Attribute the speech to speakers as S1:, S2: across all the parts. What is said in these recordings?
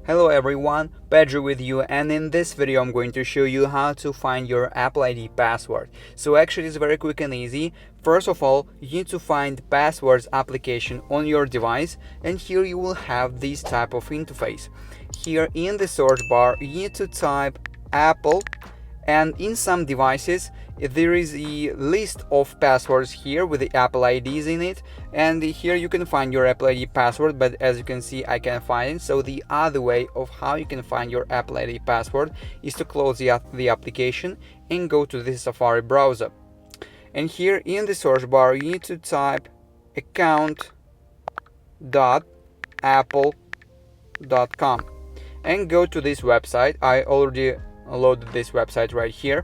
S1: Hello everyone, Pedro with you, and in this video I'm going to show you how to find your Apple ID password. So actually it's very quick and easy. First of all, you need to find Passwords application on your device, and here you will have this type of interface. Here in the search bar you need to type Apple, and in some devices there is a list of passwords here with the Apple IDs in it, and here you can find your Apple ID password, but as you can see I can't find it. So the other way of how you can find your Apple ID password is to close the application and go to the Safari browser, and here in the search bar you need to type account.apple.com and go to this website. I already loaded this website right here.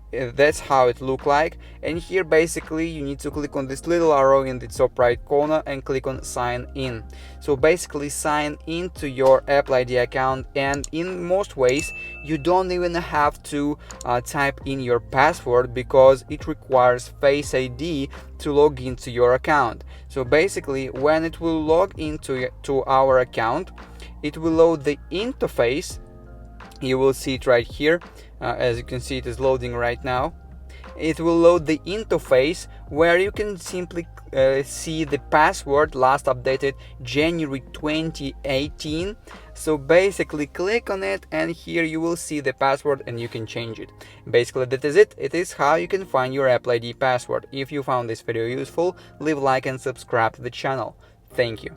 S1: That's how it look like, and here basically you need to click on this little arrow in the top right corner and click on sign in. So basically sign into your Apple ID account, and in most ways you don't even have to type in your password because it requires Face ID to log into your account. So basically when it will log into our account, it will load the interface. You will see it right here. As you can see, it is loading right now. It will load the interface where you can simply see the password last updated January 2018. So basically click on it, and here you will see the password and you can change it. Basically that is it. It is how you can find your Apple ID password. If you found this video useful, leave a like and subscribe to the channel. Thank you.